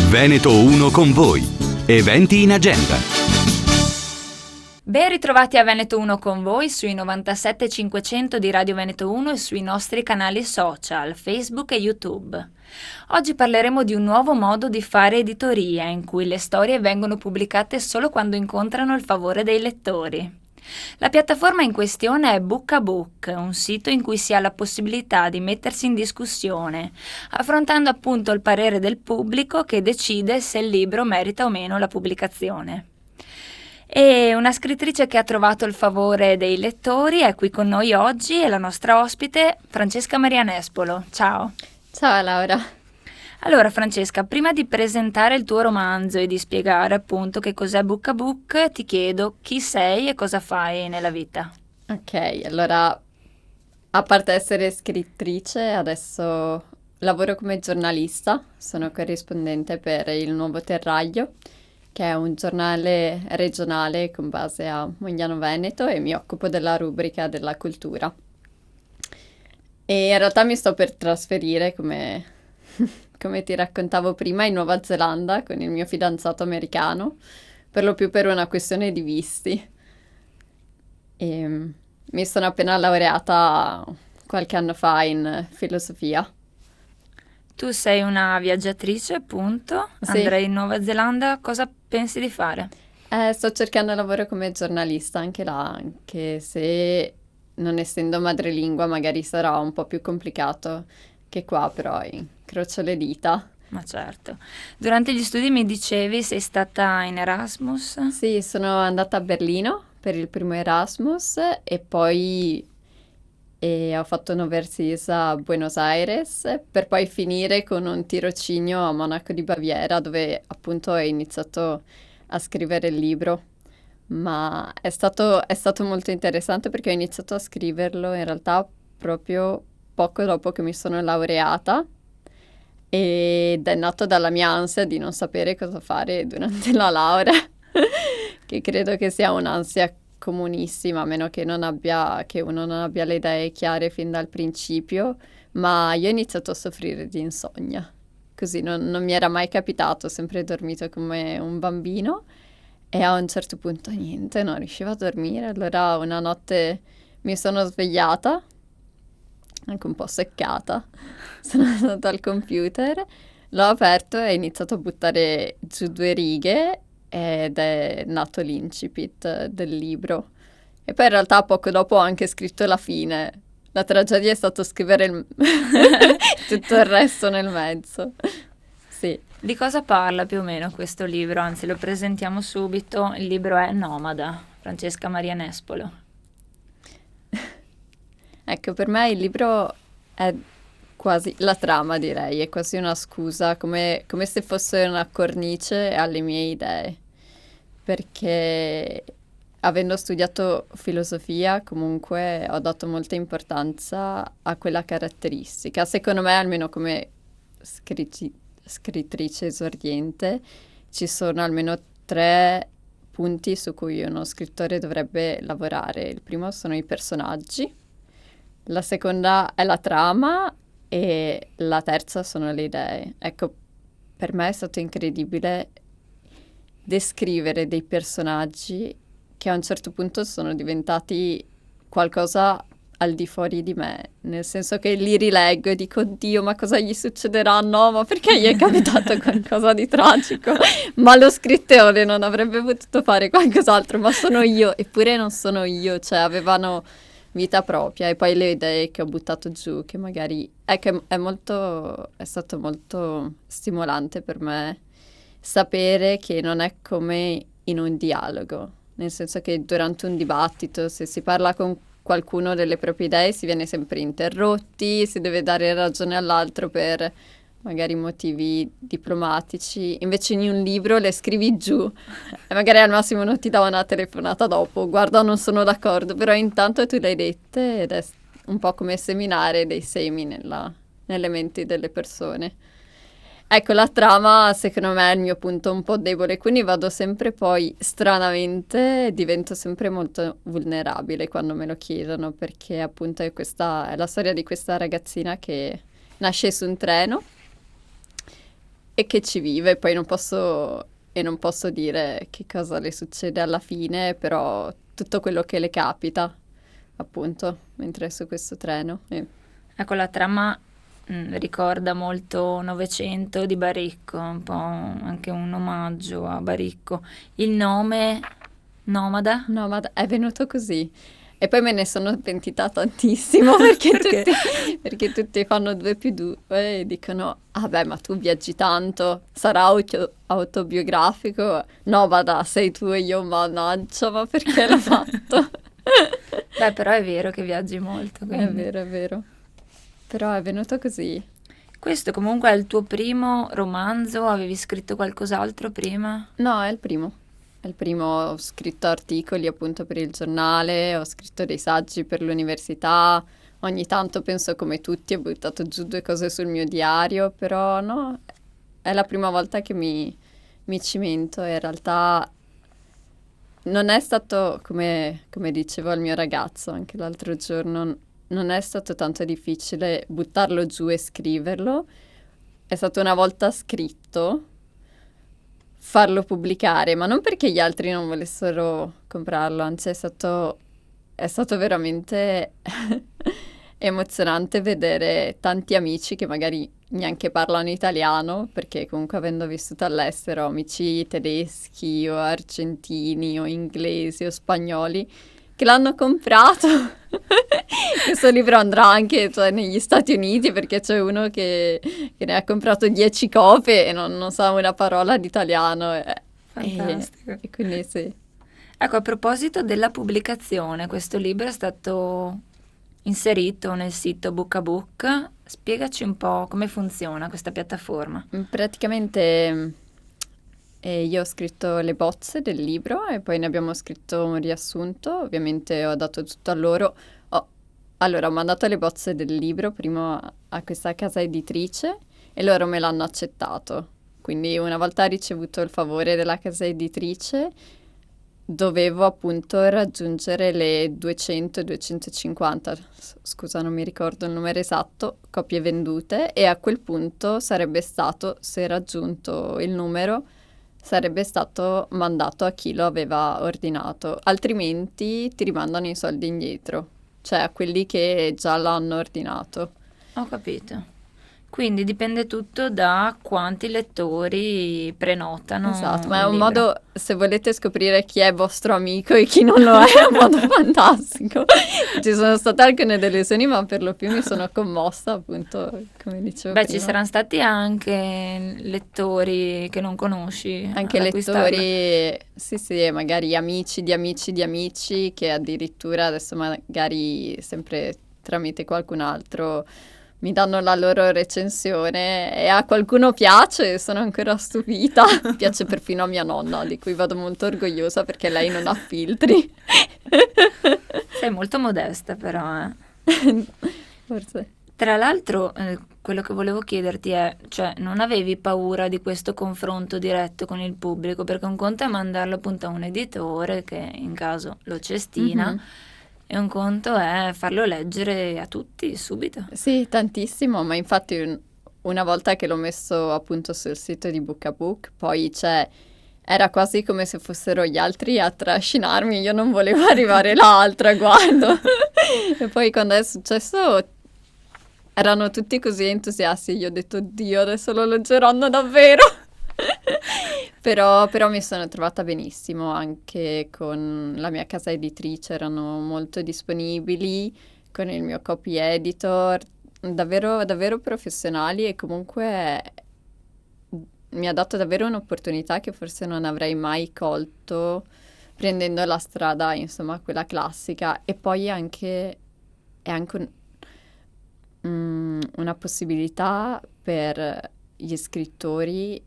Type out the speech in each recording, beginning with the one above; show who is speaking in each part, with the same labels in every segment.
Speaker 1: Veneto 1 con voi. Eventi in agenda.
Speaker 2: Ben ritrovati a Veneto 1 con voi sui 97.500 di Radio Veneto 1 e sui nostri canali social, Facebook e YouTube. Oggi parleremo di un nuovo modo di fare editoria in cui le storie vengono pubblicate solo quando incontrano il favore dei lettori. La piattaforma in questione è Book a Book, un sito in cui si ha la possibilità di mettersi in discussione, affrontando appunto il parere del pubblico che decide se il libro merita o meno la pubblicazione. E una scrittrice che ha trovato il favore dei lettori è qui con noi oggi, è la nostra ospite Francesca Maria Nespolo. Ciao.
Speaker 3: Ciao Laura.
Speaker 2: Allora Francesca, prima di presentare il tuo romanzo e di spiegare appunto che cos'è Book a Book, ti chiedo chi sei e cosa fai nella vita.
Speaker 3: Ok, allora, a parte essere scrittrice, adesso lavoro come giornalista, sono corrispondente per Il Nuovo Terraglio, che è un giornale regionale con base a Mogliano Veneto, e mi occupo della rubrica della cultura. E in realtà mi sto per trasferire, come ti raccontavo prima, in Nuova Zelanda con il mio fidanzato americano, per lo più per una questione di visti. E mi sono appena laureata qualche anno fa in filosofia.
Speaker 2: Tu sei una viaggiatrice, appunto,
Speaker 3: Sì.
Speaker 2: andrai in Nuova Zelanda, cosa pensi di fare?
Speaker 3: Sto cercando lavoro come giornalista anche là, anche se non essendo madrelingua magari sarà un po' più complicato che qua, però incrocio le dita.
Speaker 2: Ma certo. Durante gli studi mi dicevi sei stata in Erasmus?
Speaker 3: Sì, sono andata a Berlino per il primo Erasmus e poi ho fatto un overseas a Buenos Aires per poi finire con un tirocinio a Monaco di Baviera, dove appunto ho iniziato a scrivere il libro. Ma è stato molto interessante perché ho iniziato a scriverlo in realtà proprio poco dopo che mi sono laureata, ed è nato dalla mia ansia di non sapere cosa fare durante la laurea, che credo che sia un'ansia comunissima, a meno che uno non abbia le idee chiare fin dal principio, ma io ho iniziato a soffrire di insonnia. Così non mi era mai capitato, ho sempre dormito come un bambino e a un certo punto niente, non riuscivo a dormire. Allora una notte mi sono svegliata, anche un po' seccata, sono andata al computer, l'ho aperto e ho iniziato a buttare giù 2 righe ed è nato l'incipit del libro. E poi in realtà poco dopo ho anche scritto la fine. La tragedia è stato scrivere tutto il resto nel mezzo. Sì.
Speaker 2: Di cosa parla più o meno questo libro? Anzi, lo presentiamo subito. Il libro è Nomada, Francesca Maria Nespolo.
Speaker 3: Ecco, per me il libro è quasi la trama, direi, è quasi una scusa, come se fosse una cornice alle mie idee, perché avendo studiato filosofia comunque ho dato molta importanza a quella caratteristica. Secondo me, almeno come scrittrice esordiente, ci sono almeno 3 punti su cui uno scrittore dovrebbe lavorare. Il primo sono i personaggi, la seconda è la trama e la terza sono le idee. Ecco, per me è stato incredibile descrivere dei personaggi che a un certo punto sono diventati qualcosa al di fuori di me, nel senso che li rileggo e dico, Dio, ma cosa gli succederà? No, ma perché gli è capitato qualcosa di tragico? Ma lo scrittore non avrebbe potuto fare qualcos'altro, ma sono io, eppure non sono io, cioè avevano vita propria. E poi le idee che ho buttato giù, che magari è stato molto stimolante per me sapere che non è come in un dialogo, nel senso che durante un dibattito, se si parla con qualcuno delle proprie idee, si viene sempre interrotti, si deve dare ragione all'altro per magari motivi diplomatici. Invece in un libro le scrivi giù e magari al massimo non ti dà una telefonata dopo, guarda, non sono d'accordo, però intanto tu le hai dette ed è un po' come seminare dei semi nelle menti delle persone. Ecco, la trama secondo me è il mio punto un po' debole, quindi vado sempre poi, stranamente, divento sempre molto vulnerabile quando me lo chiedono, perché appunto è la storia di questa ragazzina che nasce su un treno e che ci vive. Poi non posso dire che cosa le succede alla fine, però tutto quello che le capita, appunto, mentre è su questo treno.
Speaker 2: Ecco, la trama ricorda molto Novecento di Baricco, un po' anche un omaggio a Baricco. Il nome Nomada?
Speaker 3: No, ma è venuto così. E poi me ne sono pentita tantissimo perché,
Speaker 2: Perché?
Speaker 3: perché tutti fanno 2+2 e dicono, ah beh, ma tu viaggi tanto, sarà autobiografico? No, vada, sei tu e io, mannaggia, ma perché l'ha fatto?
Speaker 2: Beh, però è vero che viaggi molto,
Speaker 3: È
Speaker 2: quindi.
Speaker 3: vero, è vero. Però è venuto così.
Speaker 2: Questo comunque è il tuo primo romanzo? Avevi scritto qualcos'altro prima?
Speaker 3: No, è il primo. È il primo, ho scritto articoli appunto per il giornale, ho scritto dei saggi per l'università, ogni tanto penso come tutti, ho buttato giù 2 cose sul mio diario, però no, è la prima volta che mi cimento e in realtà non è stato, come dicevo al mio ragazzo anche l'altro giorno, non è stato tanto difficile buttarlo giù e scriverlo, è stato una volta scritto farlo pubblicare, ma non perché gli altri non volessero comprarlo, anzi è stato veramente emozionante vedere tanti amici che magari neanche parlano italiano, perché comunque avendo vissuto all'estero, amici tedeschi o argentini o inglesi o spagnoli, che l'hanno comprato. Questo libro andrà anche negli Stati Uniti perché c'è uno che ne ha comprato 10 copie e non sa una parola di italiano.
Speaker 2: Fantastico.
Speaker 3: E quindi sì.
Speaker 2: Ecco, a proposito della pubblicazione, questo libro è stato inserito nel sito Book a Book. Spiegaci un po' come funziona questa piattaforma.
Speaker 3: Praticamente io ho scritto le bozze del libro e poi ne abbiamo scritto un riassunto, ovviamente ho dato tutto a loro. Allora, ho mandato le bozze del libro prima a questa casa editrice e loro me l'hanno accettato. Quindi una volta ricevuto il favore della casa editrice, dovevo appunto raggiungere le 200-250, scusa non mi ricordo il numero esatto, copie vendute e a quel punto sarebbe stato, se raggiunto il numero, sarebbe stato mandato a chi lo aveva ordinato, altrimenti ti rimandano i soldi indietro, cioè a quelli che già l'hanno ordinato.
Speaker 2: Ho capito. Quindi dipende tutto da quanti lettori prenotano
Speaker 3: Esatto, ma è
Speaker 2: il
Speaker 3: un
Speaker 2: libro.
Speaker 3: modo, se volete scoprire chi è vostro amico e chi non lo è un modo fantastico. Ci sono state alcune delusioni, ma per lo più mi sono commossa, appunto, come dicevo
Speaker 2: Beh,
Speaker 3: prima.
Speaker 2: ci saranno stati anche lettori che non conosci
Speaker 3: Anche
Speaker 2: ad acquistarlo.
Speaker 3: lettori, sì, sì, magari amici di amici di amici, che addirittura adesso magari sempre tramite qualcun altro mi danno la loro recensione e a qualcuno piace e sono ancora stupita. Piace perfino a mia nonna, di cui vado molto orgogliosa perché lei non ha filtri.
Speaker 2: Sei molto modesta però, eh.
Speaker 3: Forse.
Speaker 2: Tra l'altro, quello che volevo chiederti è, cioè, non avevi paura di questo confronto diretto con il pubblico? Perché un conto è mandarlo appunto a un editore che in caso lo cestina
Speaker 3: Mhm.
Speaker 2: e un conto è farlo leggere a tutti subito.
Speaker 3: Sì, tantissimo, ma infatti una volta che l'ho messo appunto sul sito di Book a Book, poi era quasi come se fossero gli altri a trascinarmi, io non volevo arrivare là al traguardo. E poi quando è successo erano tutti così entusiasti, io ho detto, Dio, adesso lo leggeranno davvero. Però mi sono trovata benissimo anche con la mia casa editrice, erano molto disponibili, con il mio copy editor, davvero, davvero professionali e comunque mi ha dato davvero un'opportunità che forse non avrei mai colto prendendo la strada, insomma, quella classica. E poi è anche una possibilità per gli scrittori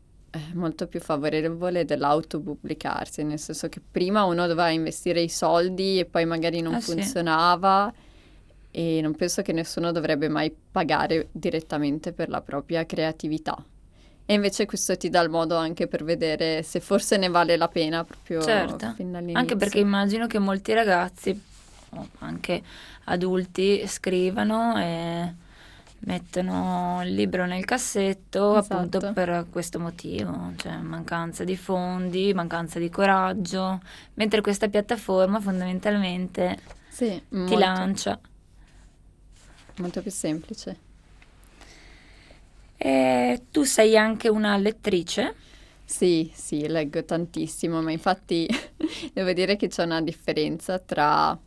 Speaker 3: molto più favorevole dell'autopubblicarsi, nel senso che prima uno doveva investire i soldi e poi magari non
Speaker 2: Ah sì.
Speaker 3: funzionava e non penso che nessuno dovrebbe mai pagare direttamente per la propria creatività. E invece questo ti dà il modo anche per vedere se forse ne vale la pena proprio
Speaker 2: Certo,
Speaker 3: fin
Speaker 2: anche perché
Speaker 3: dall'inizio.
Speaker 2: immagino che molti ragazzi, o anche adulti, scrivano e mettono il libro nel cassetto appunto
Speaker 3: Esatto.
Speaker 2: per questo motivo, cioè mancanza di fondi, mancanza di coraggio, mentre questa piattaforma fondamentalmente
Speaker 3: Sì,
Speaker 2: ti lancia.
Speaker 3: molto più semplice.
Speaker 2: E tu sei anche una lettrice?
Speaker 3: Sì, sì, leggo tantissimo, ma infatti devo dire che c'è una differenza tra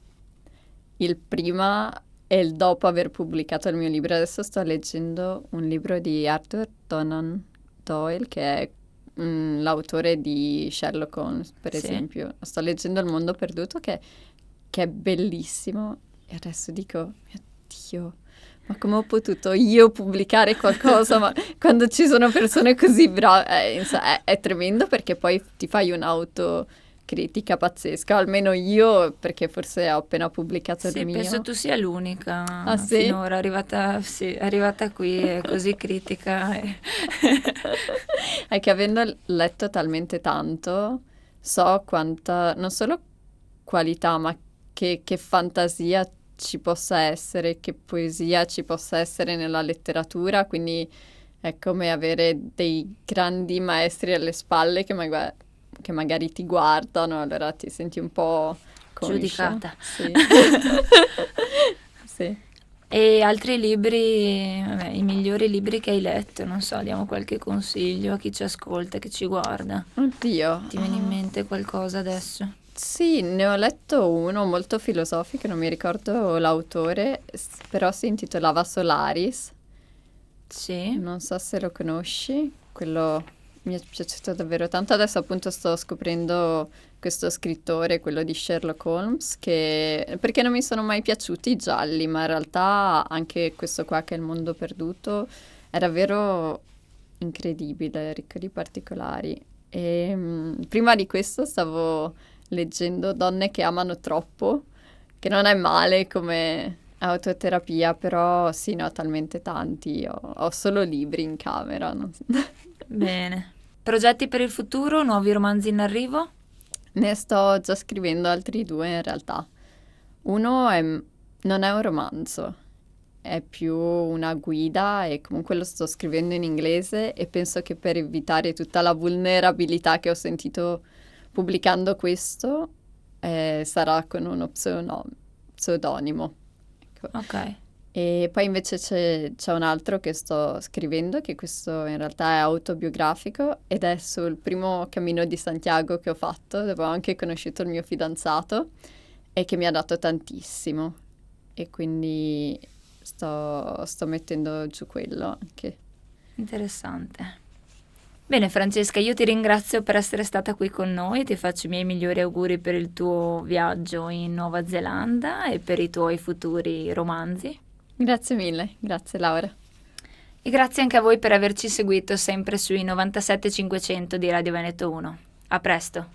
Speaker 3: il prima e il dopo aver pubblicato il mio libro. Adesso sto leggendo un libro di Arthur Conan Doyle, che è l'autore di Sherlock Holmes, per
Speaker 2: Sì.
Speaker 3: esempio. Sto leggendo Il mondo perduto, che è bellissimo, e adesso dico, mio Dio, ma come ho potuto io pubblicare qualcosa ma quando ci sono persone così brave? È tremendo, perché poi ti fai un'autocritica pazzesca, almeno io, perché forse ho appena pubblicato
Speaker 2: Sì,
Speaker 3: il mio.
Speaker 2: penso tu sia l'unica
Speaker 3: Ah, sì?
Speaker 2: finora arrivata qui e così critica.
Speaker 3: È che avendo letto talmente tanto, so quanta, non solo qualità, ma che fantasia ci possa essere, che poesia ci possa essere nella letteratura, quindi è come avere dei grandi maestri alle spalle che magari ti guardano, allora ti senti un po' conscia.
Speaker 2: Giudicata.
Speaker 3: Sì. Sì.
Speaker 2: E altri libri, vabbè, i migliori libri che hai letto, non so, diamo qualche consiglio a chi ci ascolta, che ci guarda.
Speaker 3: Oddio.
Speaker 2: Ti viene in mente qualcosa adesso?
Speaker 3: Sì, ne ho letto uno molto filosofico, non mi ricordo l'autore, però si intitolava Solaris,
Speaker 2: Sì,
Speaker 3: non so se lo conosci, quello mi è piaciuto davvero tanto. Adesso appunto sto scoprendo questo scrittore, quello di Sherlock Holmes, perché non mi sono mai piaciuti i gialli, ma in realtà anche questo qua, che è Il mondo perduto, è davvero incredibile, ricco di particolari. E prima di questo stavo leggendo Donne che amano troppo, che non è male come autoterapia, però sì, ne ho talmente tanti, ho solo libri in camera.
Speaker 2: bene. Progetti per il futuro, nuovi romanzi in arrivo?
Speaker 3: Ne sto già scrivendo altri due in realtà. Non è un romanzo, è più una guida, e comunque lo sto scrivendo in inglese, e penso che per evitare tutta la vulnerabilità che ho sentito pubblicando questo, sarà con uno pseudonimo. Ecco.
Speaker 2: Ok,
Speaker 3: E poi invece c'è un altro che sto scrivendo, che questo in realtà è autobiografico, ed è sul primo Cammino di Santiago che ho fatto, dove ho anche conosciuto il mio fidanzato, e che mi ha dato tantissimo. E quindi sto mettendo giù quello anche.
Speaker 2: interessante. Bene Francesca, io ti ringrazio per essere stata qui con noi, ti faccio i miei migliori auguri per il tuo viaggio in Nuova Zelanda e per i tuoi futuri romanzi.
Speaker 3: Grazie mille, grazie Laura.
Speaker 2: E grazie anche a voi per averci seguito sempre sui 97.500 di Radio Veneto 1. A presto!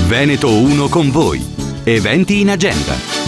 Speaker 1: Veneto 1 con voi. Eventi in agenda.